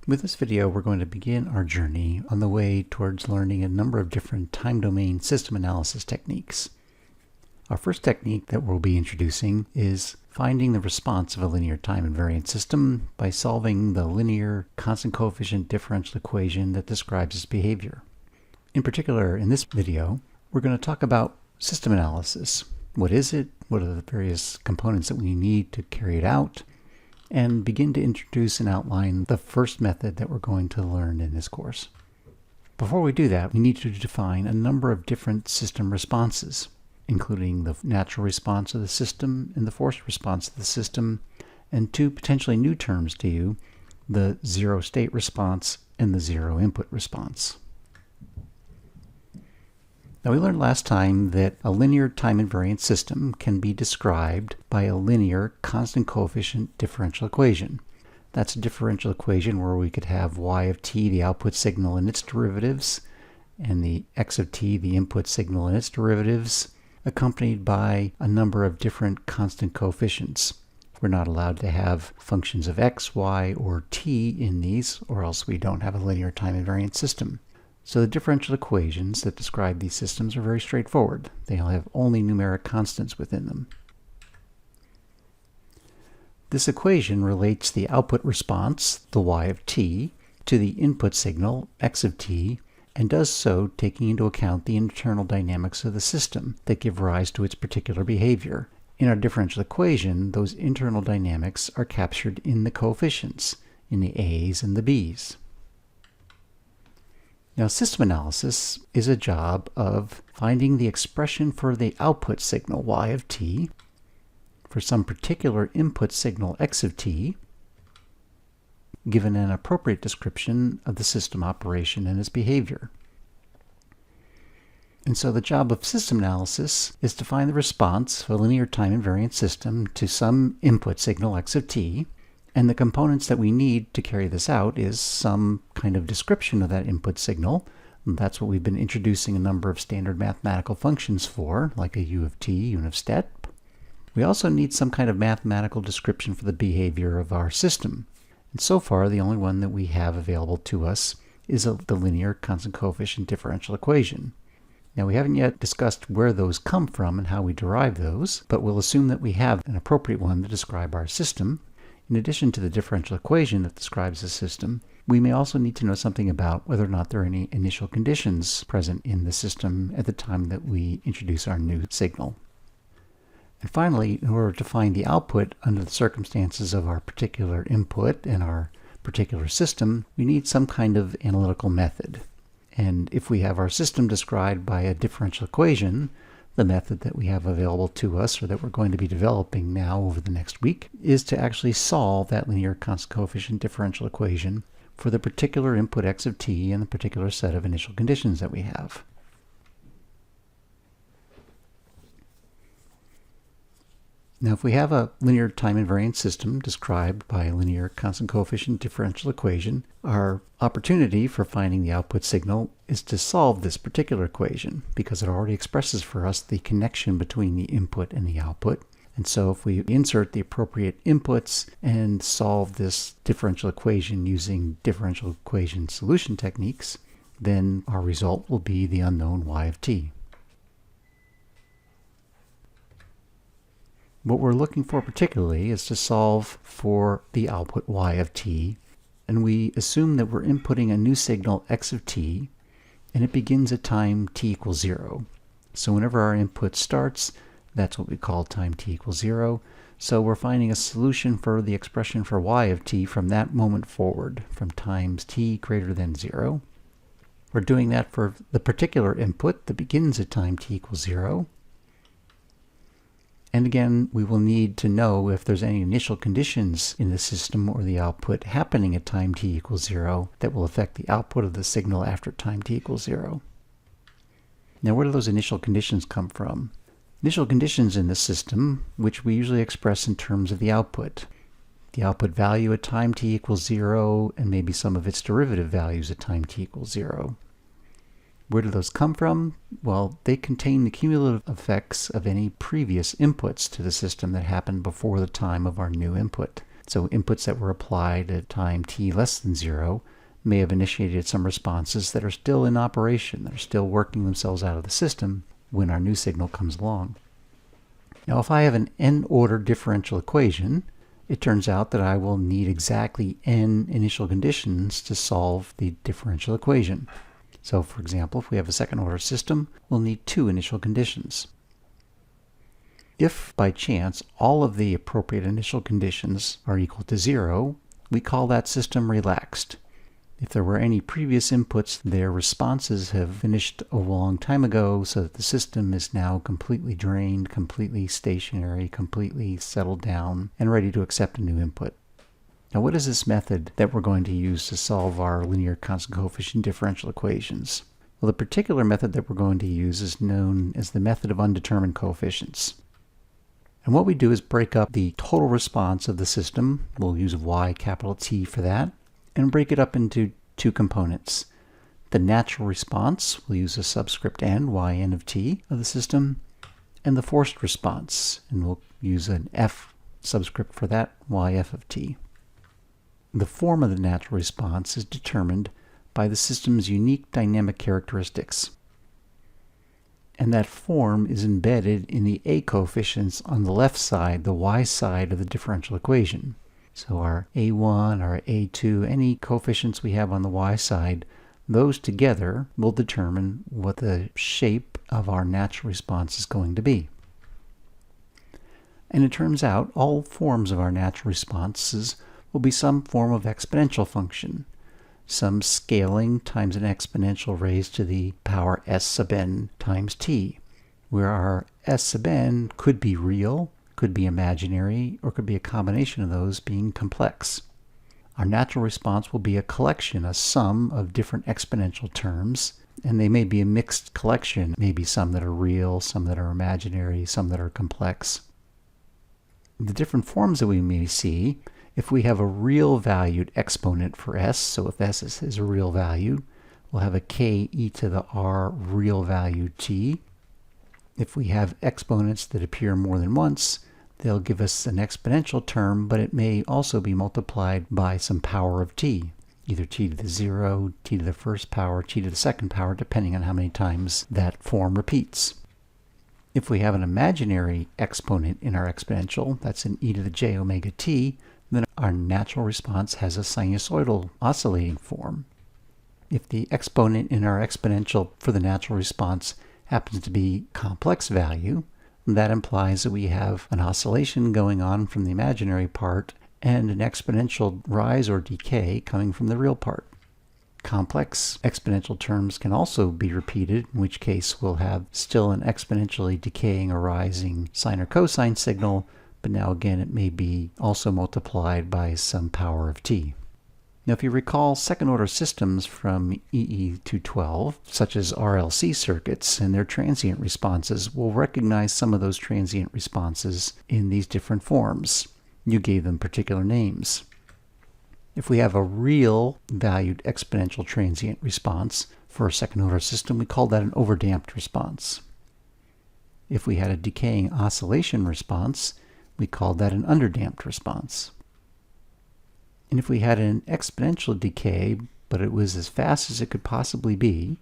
With this video, we're going to begin our journey on the way towards learning a number of different time domain system analysis techniques. Our first technique that we'll be introducing is finding the response of a linear time invariant system by solving the linear constant coefficient differential equation that describes its behavior. In particular, in this video, we're going to talk about system analysis. What is it? What are the various components that we need to carry it out? And begin to introduce and outline the first method that we're going to learn in this course. Before we do that, we need to define a number of different system responses, including the natural response of the system and the forced response of the system, and two potentially new terms to you, the zero state response and the zero input response. Now, we learned last time that a linear time invariant system can be described by a linear constant coefficient differential equation. That's a differential equation where we could have y of t, the output signal, and its derivatives, and the x of t, the input signal, and its derivatives, accompanied by a number of different constant coefficients. We're not allowed to have functions of x, y, or t in these, or else we don't have a linear time invariant system. So the differential equations that describe these systems are very straightforward. They'll have only numeric constants within them. This equation relates the output response, the y of t, to the input signal, x of t, and does so taking into account the internal dynamics of the system that give rise to its particular behavior. In our differential equation, those internal dynamics are captured in the coefficients, in the a's and the b's. Now, system analysis is a job of finding the expression for the output signal y of t for some particular input signal x of t, given an appropriate description of the system operation and its behavior. And so the job of system analysis is to find the response of a linear time invariant system to some input signal x of t, and the components that we need to carry this out is some kind of description of that input signal. And that's what we've been introducing a number of standard mathematical functions for, like a u of t, unit of step. We also need some kind of mathematical description for the behavior of our system. And so far, the only one that we have available to us is the linear constant coefficient differential equation. Now, we haven't yet discussed where those come from and how we derive those, but we'll assume that we have an appropriate one to describe our system. In addition to the differential equation that describes the system, we may also need to know something about whether or not there are any initial conditions present in the system at the time that we introduce our new signal. And finally, in order to find the output under the circumstances of our particular input and our particular system, we need some kind of analytical method. And if we have our system described by a differential equation, the method that we have available to us, or that we're going to be developing now over the next week, is to actually solve that linear constant coefficient differential equation for the particular input x of t and the particular set of initial conditions that we have. Now, if we have a linear time invariant system described by a linear constant coefficient differential equation, our opportunity for finding the output signal is to solve this particular equation, because it already expresses for us the connection between the input and the output. And so if we insert the appropriate inputs and solve this differential equation using differential equation solution techniques, then our result will be the unknown y of t. What we're looking for particularly is to solve for the output y of t, and we assume that we're inputting a new signal x of t, and it begins at time t equals 0. So whenever our input starts, that's what we call time t equals 0. So we're finding a solution for the expression for y of t from that moment forward, from times t greater than 0. We're doing that for the particular input that begins at time t equals 0. And again, we will need to know if there's any initial conditions in the system or the output happening at time t equals 0 that will affect the output of the signal after time t equals 0. Now, where do those initial conditions come from? Initial conditions in the system, which we usually express in terms of the output value at time t equals 0, and maybe some of its derivative values at time t equals 0. Where do those come from? Well, they contain the cumulative effects of any previous inputs to the system that happened before the time of our new input. So inputs that were applied at time t less than 0 may have initiated some responses that are still in operation, that are still working themselves out of the system when our new signal comes along. Now, if I have an n-order differential equation, it turns out that I will need exactly n initial conditions to solve the differential equation. So, for example, if we have a second-order system, we'll need 2 initial conditions. If, by chance, all of the appropriate initial conditions are equal to 0, we call that system relaxed. If there were any previous inputs, their responses have finished a long time ago, so that the system is now completely drained, completely stationary, completely settled down, and ready to accept a new input. Now, what is this method that we're going to use to solve our linear constant coefficient differential equations? Well, the particular method that we're going to use is known as the method of undetermined coefficients. And what we do is break up the total response of the system, we'll use y capital T for that, and break it up into 2 components. The natural response, we'll use a subscript n, yn of t of the system, and the forced response, and we'll use an f subscript for that, yf of t. The form of the natural response is determined by the system's unique dynamic characteristics. And that form is embedded in the a coefficients on the left side, the y side of the differential equation. So our a1, our a2, any coefficients we have on the y side, those together will determine what the shape of our natural response is going to be. And it turns out all forms of our natural responses will be some form of exponential function, some scaling times an exponential raised to the power s sub n times t, where our s sub n could be real, could be imaginary, or could be a combination of those being complex. Our natural response will be a collection, a sum of different exponential terms, and they may be a mixed collection, maybe some that are real, some that are imaginary, some that are complex. The different forms that we may see, if we have a real valued exponent for s, so if s is a real value, we'll have a k e to the r real value t. If we have exponents that appear more than once, they'll give us an exponential term, but it may also be multiplied by some power of t, either t to the 0, t to the first power, t to the second power, depending on how many times that form repeats. If we have an imaginary exponent in our exponential, that's an e to the j omega t, then our natural response has a sinusoidal oscillating form. If the exponent in our exponential for the natural response happens to be complex value, that implies that we have an oscillation going on from the imaginary part and an exponential rise or decay coming from the real part. Complex exponential terms can also be repeated, in which case we'll have still an exponentially decaying or rising sine or cosine signal, but now again it may be also multiplied by some power of t. Now if you recall second-order systems from EE228, such as RLC circuits and their transient responses, will recognize some of those transient responses in these different forms. You gave them particular names. If we have a real valued exponential transient response for a second-order system, we call that an overdamped response. If we had a decaying oscillation response, we called that an underdamped response. And if we had an exponential decay, but it was as fast as it could possibly be,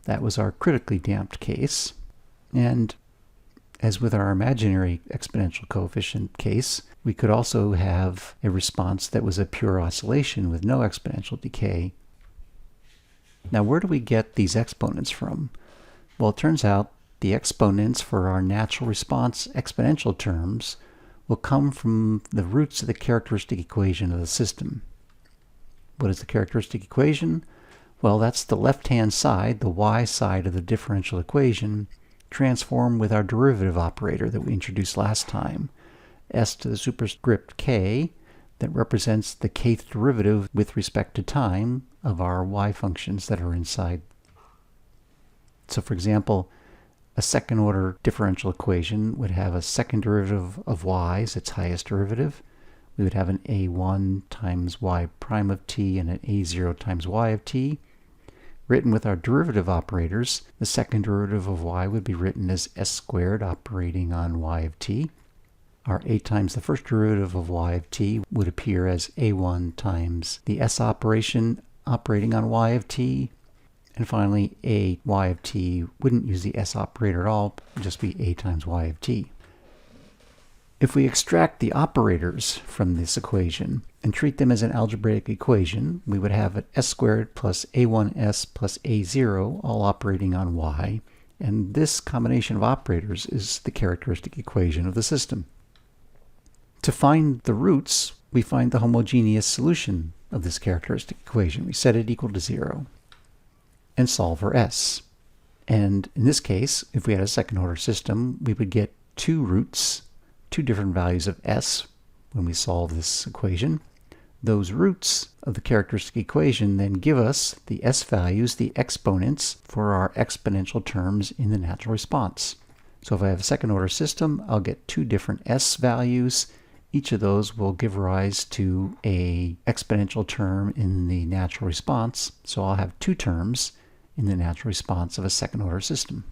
that was our critically damped case. And as with our imaginary exponential coefficient case, we could also have a response that was a pure oscillation with no exponential decay. Now, where do we get these exponents from? Well, it turns out the exponents for our natural response exponential terms will come from the roots of the characteristic equation of the system. What is the characteristic equation? Well, that's the left-hand side, the y side of the differential equation, transformed with our derivative operator that we introduced last time, s to the superscript k, that represents the kth derivative with respect to time of our y functions that are inside. So for example, a second-order differential equation would have a second derivative of y as its highest derivative. We would have an a1 times y prime of t and an a0 times y of t. Written with our derivative operators, the second derivative of y would be written as s squared operating on y of t. Our a times the first derivative of y of t would appear as a1 times the s operation operating on y of t. And finally, a y of t wouldn't use the s operator at all, it would just be a times y of t. If we extract the operators from this equation and treat them as an algebraic equation, we would have an s squared plus a1s plus a0 all operating on y. And this combination of operators is the characteristic equation of the system. To find the roots, we find the homogeneous solution of this characteristic equation. We set it equal to 0 and solve for s. And in this case, if we had a second order system, we would get two roots, two different values of s when we solve this equation. Those roots of the characteristic equation then give us the s values, the exponents, for our exponential terms in the natural response. So if I have a second order system, I'll get two different s values. Each of those will give rise to an exponential term in the natural response. So I'll have two terms in the natural response of a second order system.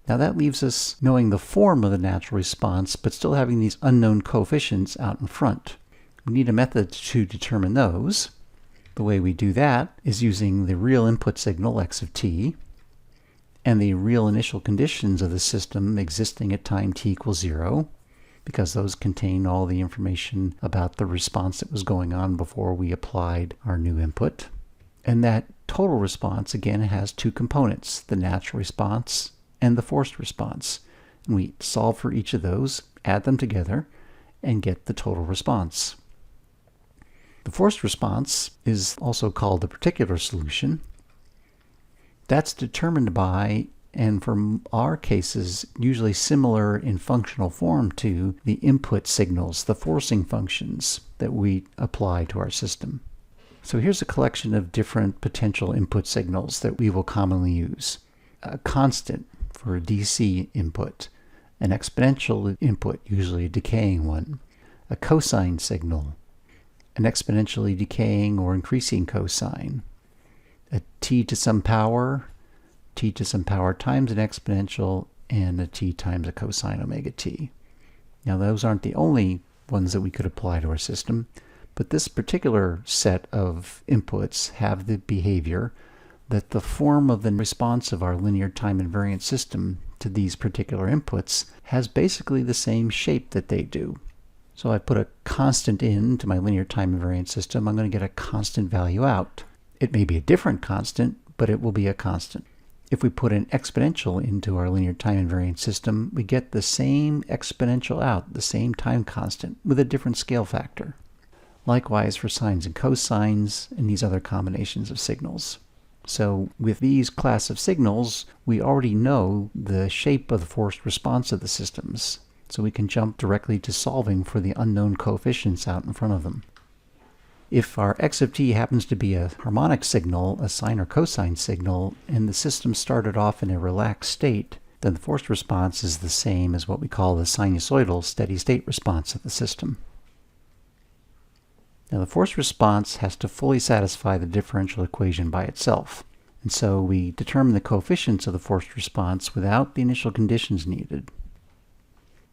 Now that leaves us knowing the form of the natural response, but still having these unknown coefficients out in front. We need a method to determine those. The way we do that is using the real input signal x of t and the real initial conditions of the system existing at time t equals 0, because those contain all the information about the response that was going on before we applied our new input. And that total response, again, has two components, the natural response and the forced response. And we solve for each of those, add them together, and get the total response. The forced response is also called the particular solution. That's determined by, and for our cases, usually similar in functional form to the input signals, the forcing functions that we apply to our system. So here's a collection of different potential input signals that we will commonly use. A constant for a DC input, an exponential input, usually a decaying one, a cosine signal, an exponentially decaying or increasing cosine, a t to some power times an exponential, and a t times a cosine omega t. Now those aren't the only ones that we could apply to our system, but this particular set of inputs have the behavior that the form of the response of our linear time invariant system to these particular inputs has basically the same shape that they do. So I put a constant in to my linear time invariant system, I'm going to get a constant value out. It may be a different constant, but it will be a constant. If we put an exponential into our linear time invariant system, we get the same exponential out, the same time constant, with a different scale factor. Likewise for sines and cosines and these other combinations of signals. So with these class of signals, we already know the shape of the forced response of the systems. So we can jump directly to solving for the unknown coefficients out in front of them. If our x of t happens to be a harmonic signal, a sine or cosine signal, and the system started off in a relaxed state, then the forced response is the same as what we call the sinusoidal steady state response of the system. Now the forced response has to fully satisfy the differential equation by itself. And so we determine the coefficients of the forced response without the initial conditions needed.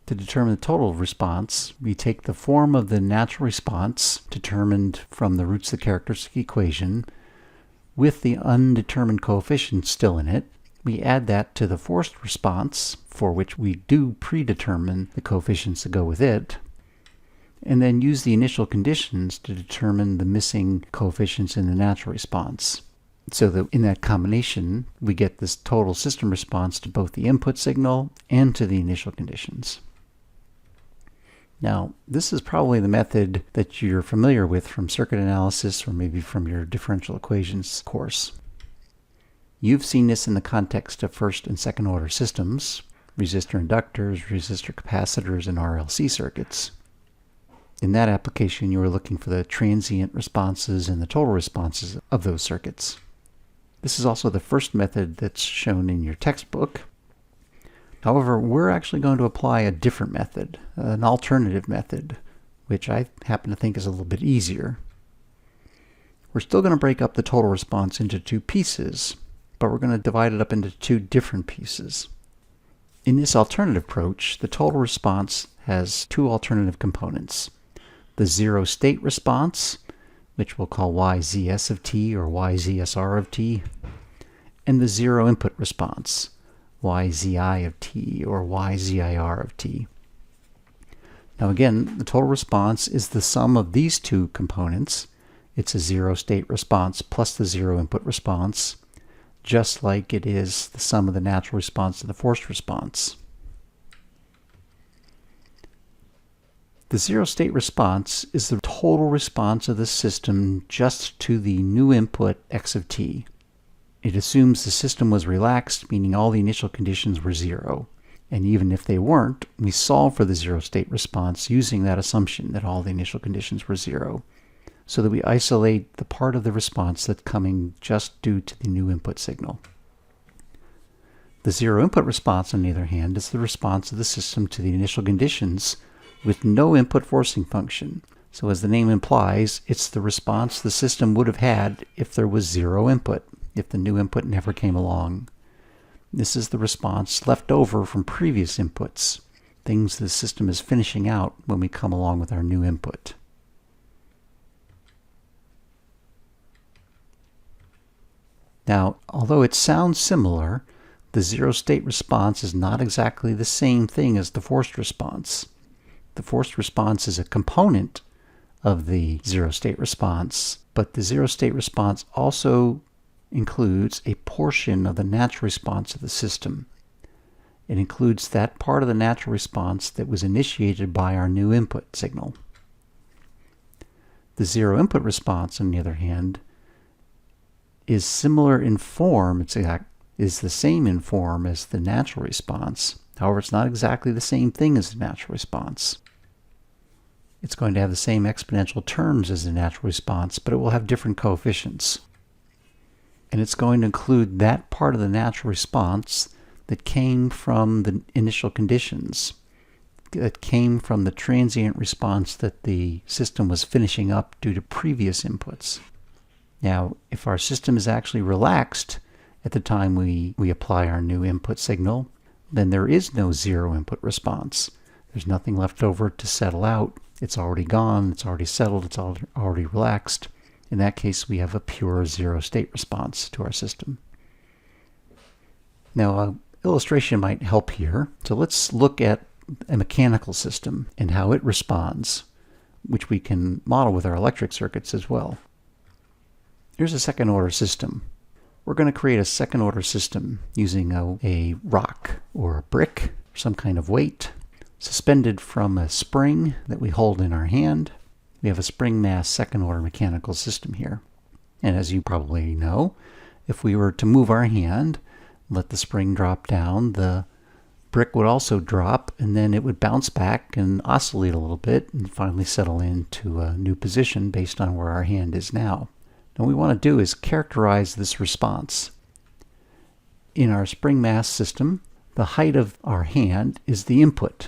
To determine the total response, we take the form of the natural response determined from the roots of the characteristic equation with the undetermined coefficients still in it. We add that to the forced response, for which we do predetermine the coefficients that go with it, and then use the initial conditions to determine the missing coefficients in the natural response. So that in that combination, we get this total system response to both the input signal and to the initial conditions. Now, this is probably the method that you're familiar with from circuit analysis or maybe from your differential equations course. You've seen this in the context of first and second order systems, resistor inductors, resistor capacitors, and RLC circuits. In that application, you were looking for the transient responses and the total responses of those circuits. This is also the first method that's shown in your textbook. However, we're actually going to apply a different method, an alternative method, which I happen to think is a little bit easier. We're still going to break up the total response into two pieces, but we're going to divide it up into two different pieces. In this alternative approach, the total response has two alternative components. The zero state response, which we'll call YZS of t or YZSR of t, and the zero input response, YZI of t or YZIR of t. Now again, the total response is the sum of these two components. It's a zero state response plus the zero input response, just like it is the sum of the natural response to the forced response. The zero state response is the total response of the system just to the new input x of t. It assumes the system was relaxed, meaning all the initial conditions were zero. And even if they weren't, we solve for the zero state response using that assumption that all the initial conditions were zero, so that we isolate the part of the response that's coming just due to the new input signal. The zero input response, on the other hand, is the response of the system to the initial conditions with no input forcing function. So as the name implies, it's the response the system would have had if there was zero input, if the new input never came along. This is the response left over from previous inputs, things the system is finishing out when we come along with our new input. Now, although it sounds similar, the zero state response is not exactly the same thing as the forced response. The forced response is a component of the zero state response, but the zero state response also includes a portion of the natural response of the system. It includes that part of the natural response that was initiated by our new input signal. The zero input response, on the other hand, is similar in form, is the same in form as the natural response. However, it's not exactly the same thing as the natural response. It's going to have the same exponential terms as the natural response, but it will have different coefficients. And it's going to include that part of the natural response that came from the initial conditions, that came from the transient response that the system was finishing up due to previous inputs. Now, if our system is actually relaxed at the time we apply our new input signal, then there is no zero input response. There's nothing left over to settle out. It's already gone, it's already settled, it's already relaxed. In that case, we have a pure zero state response to our system. Now, an illustration might help here. So let's look at a mechanical system and how it responds, which we can model with our electric circuits as well. Here's a second order system. We're going to create a second order system using a rock or a brick, some kind of weight, suspended from a spring that we hold in our hand. We have a spring mass second order mechanical system here. And as you probably know, if we were to move our hand, let the spring drop down, the brick would also drop, and then it would bounce back and oscillate a little bit and finally settle into a new position based on where our hand is now. Now what we want to do is characterize this response. In our spring mass system, the height of our hand is the input,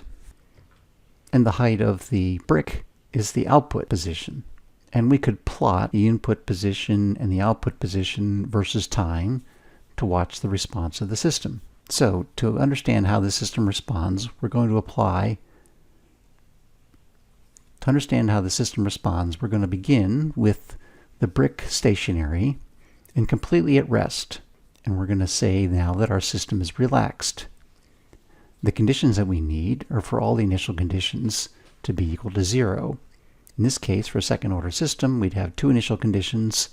and the height of the brick is the output position. And we could plot the input position and the output position versus time to watch the response of the system. So to understand how the system responds, we're going to begin with the brick stationary and completely at rest. And we're going to say now that our system is relaxed. The conditions that we need are for all the initial conditions to be equal to 0. In this case, for a second order system, we'd have two initial conditions.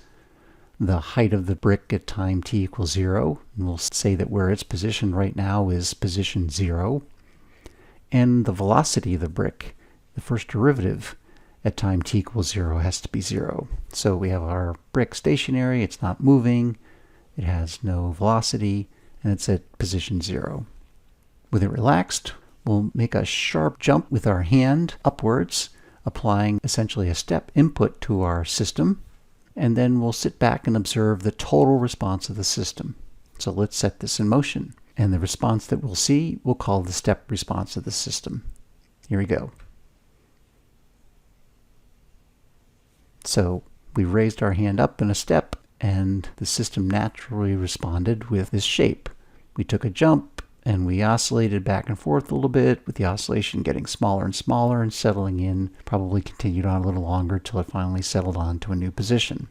The height of the brick at time t equals 0, and we'll say that where it's positioned right now is position 0. And the velocity of the brick, the first derivative at time t equals 0, has to be 0. So we have our brick stationary, it's not moving, it has no velocity, and it's at position 0. With it relaxed, we'll make a sharp jump with our hand upwards, applying essentially a step input to our system, and then we'll sit back and observe the total response of the system. So let's set this in motion, and the response that we'll see we'll call the step response of the system. Here we go. So we raised our hand up in a step, and the system naturally responded with this shape. We took a jump, and we oscillated back and forth a little bit, with the oscillation getting smaller and smaller and settling in, probably continued on a little longer till it finally settled on to a new position.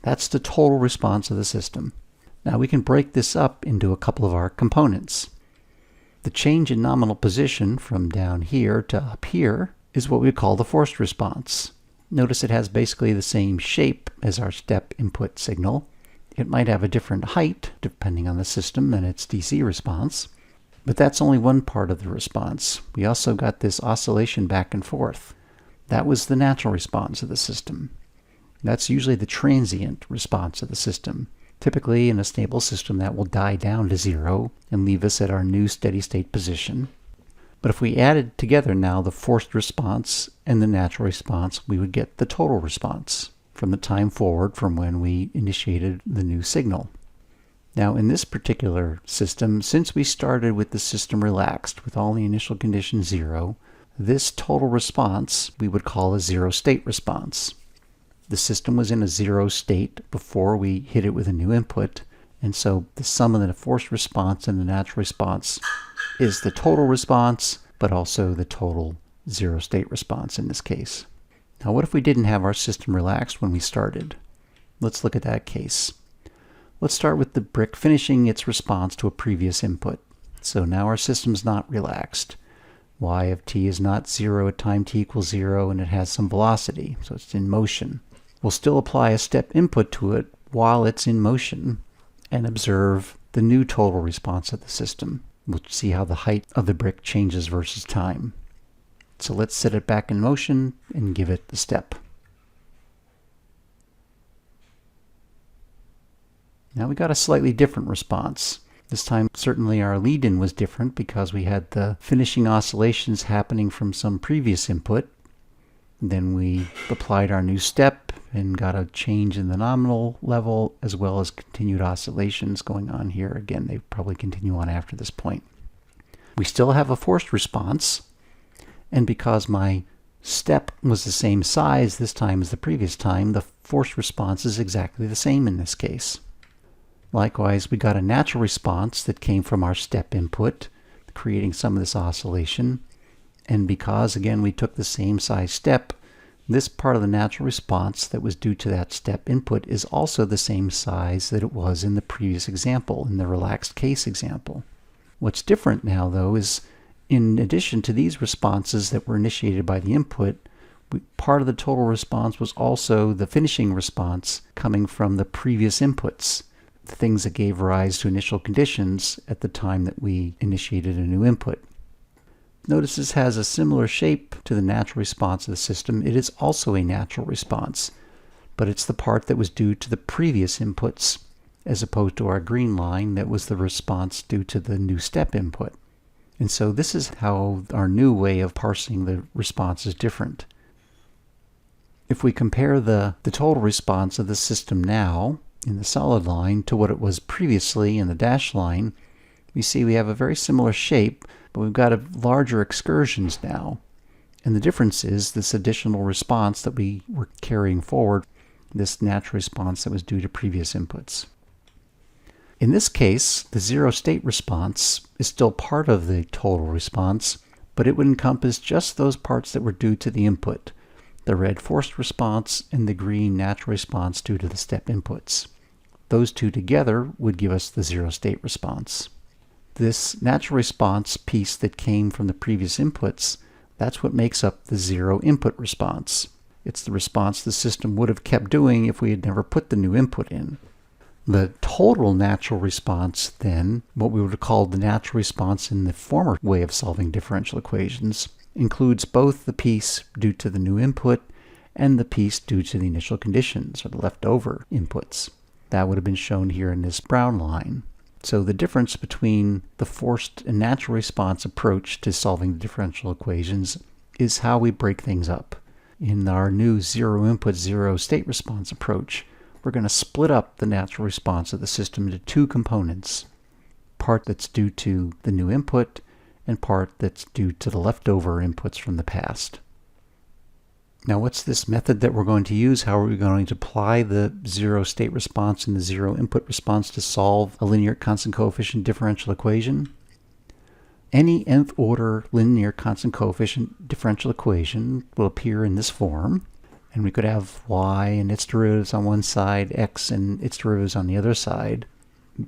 That's the total response of the system. Now we can break this up into a couple of our components. The change in nominal position from down here to up here is what we call the forced response. Notice it has basically the same shape as our step input signal. It might have a different height depending on the system and its DC response, but that's only one part of the response. We also got this oscillation back and forth. That was the natural response of the system. That's usually the transient response of the system. Typically, in a stable system, that will die down to 0 and leave us at our new steady state position. But if we added together now the forced response and the natural response, we would get the total response from the time forward from when we initiated the new signal. Now, in this particular system, since we started with the system relaxed with all the initial conditions 0, this total response we would call a zero state response. The system was in a 0 state before we hit it with a new input, and so the sum of the forced response and the natural response is the total response, but also the total 0 state response in this case. Now what if we didn't have our system relaxed when we started? Let's look at that case. Let's start with the brick finishing its response to a previous input. So now our system's not relaxed. Y of t is not 0 at time t equals 0, and it has some velocity, so it's in motion. We'll still apply a step input to it while it's in motion and observe the new total response of the system. We'll see how the height of the brick changes versus time. So let's set it back in motion and give it the step. Now we got a slightly different response. This time certainly our lead-in was different because we had the finishing oscillations happening from some previous input. Then we applied our new step and got a change in the nominal level as well as continued oscillations going on here. Again, they probably continue on after this point. We still have a forced response, and because my step was the same size this time as the previous time, the forced response is exactly the same in this case. Likewise, we got a natural response that came from our step input, creating some of this oscillation. And because, again, we took the same size step, this part of the natural response that was due to that step input is also the same size that it was in the previous example, in the relaxed case example. What's different now, though, is in addition to these responses that were initiated by the input, part of the total response was also the finishing response coming from the previous inputs, the things that gave rise to initial conditions at the time that we initiated a new input. Notice this has a similar shape to the natural response of the system. It is also a natural response, but it's the part that was due to the previous inputs, as opposed to our green line that was the response due to the new step input. And so this is how our new way of parsing the response is different. If we compare the total response of the system now in the solid line to what it was previously in the dashed line, we see we have a very similar shape, but we've got larger excursions now. And the difference is this additional response that we were carrying forward, this natural response that was due to previous inputs. In this case, the zero state response is still part of the total response, but it would encompass just those parts that were due to the input, the red forced response and the green natural response due to the step inputs. Those two together would give us the zero state response. This natural response piece that came from the previous inputs, that's what makes up the zero input response. It's the response the system would have kept doing if we had never put the new input in. The total natural response then, what we would have called the natural response in the former way of solving differential equations, includes both the piece due to the new input and the piece due to the initial conditions, or the leftover inputs. That would have been shown here in this brown line. So the difference between the forced and natural response approach to solving the differential equations is how we break things up. In our new zero input, zero state response approach, we're going to split up the natural response of the system into two components. Part that's due to the new input and part that's due to the leftover inputs from the past. Now what's this method that we're going to use? How are we going to apply the zero state response and the zero input response to solve a linear constant coefficient differential equation? Any nth order linear constant coefficient differential equation will appear in this form, and we could have y and its derivatives on one side, x and its derivatives on the other side.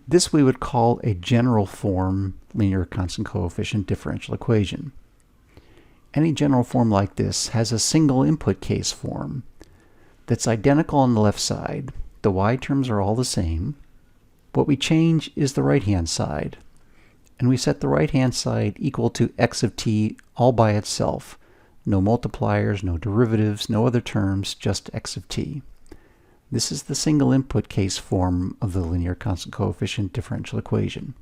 This we would call a general form linear constant coefficient differential equation. Any general form like this has a single input case form that's identical on the left side. The y terms are all the same. What we change is the right-hand side, and we set the right-hand side equal to x of t all by itself. No multipliers, no derivatives, no other terms, just x of t. This is the single input case form of the linear constant coefficient differential equation.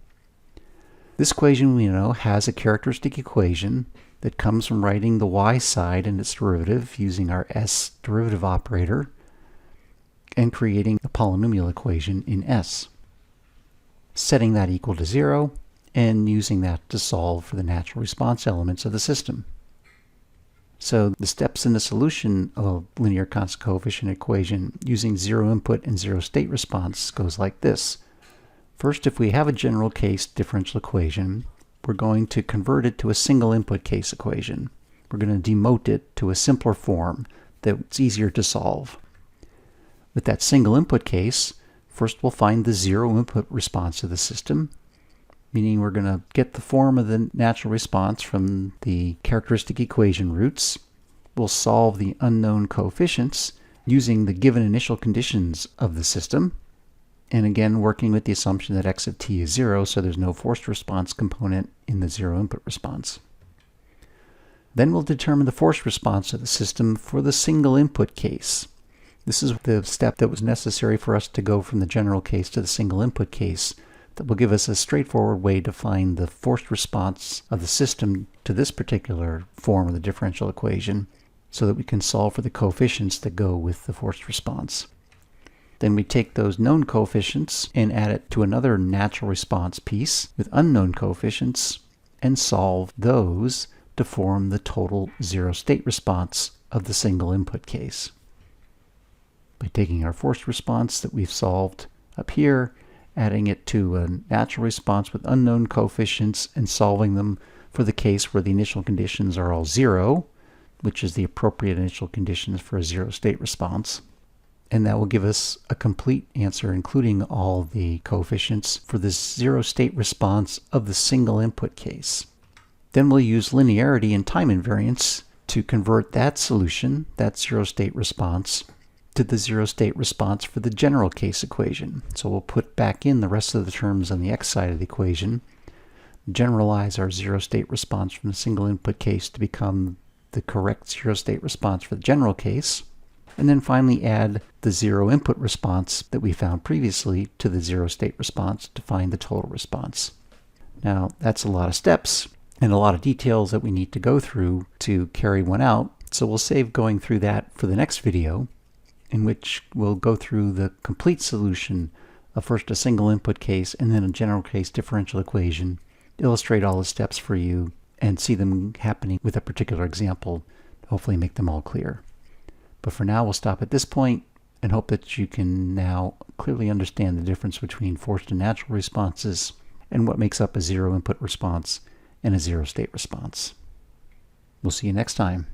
This equation, we know, has a characteristic equation that comes from writing the y side and its derivative using our s derivative operator and creating a polynomial equation in S. Setting that equal to 0 and using that to solve for the natural response elements of the system. So the steps in the solution of a linear constant coefficient equation using zero input and zero state response goes like this. First, if we have a general case differential equation, we're going to convert it to a single input case equation. We're going to demote it to a simpler form that's easier to solve. With that single input case, first we'll find the zero input response of the system, meaning we're going to get the form of the natural response from the characteristic equation roots. We'll solve the unknown coefficients using the given initial conditions of the system, and again working with the assumption that x of t is 0, so there's no forced response component in the zero input response. Then we'll determine the forced response of the system for the single input case. This is the step that was necessary for us to go from the general case to the single input case. That will give us a straightforward way to find the forced response of the system to this particular form of the differential equation so that we can solve for the coefficients that go with the forced response. Then we take those known coefficients and add it to another natural response piece with unknown coefficients and solve those to form the total zero state response of the single input case. By taking our forced response that we've solved up here, adding it to a natural response with unknown coefficients and solving them for the case where the initial conditions are all 0, which is the appropriate initial conditions for a zero state response. And that will give us a complete answer including all the coefficients for the zero state response of the single input case. Then we'll use linearity and time invariance to convert that solution, that zero state response, to the zero state response for the general case equation. So we'll put back in the rest of the terms on the x side of the equation, generalize our zero state response from the single input case to become the correct zero state response for the general case, and then finally add the zero input response that we found previously to the zero state response to find the total response. Now that's a lot of steps and a lot of details that we need to go through to carry one out, so we'll save going through that for the next video, in which we'll go through the complete solution of first a single input case and then a general case differential equation, illustrate all the steps for you, and see them happening with a particular example, hopefully make them all clear. But for now, we'll stop at this point and hope that you can now clearly understand the difference between forced and natural responses and what makes up a zero input response and a zero state response. We'll see you next time.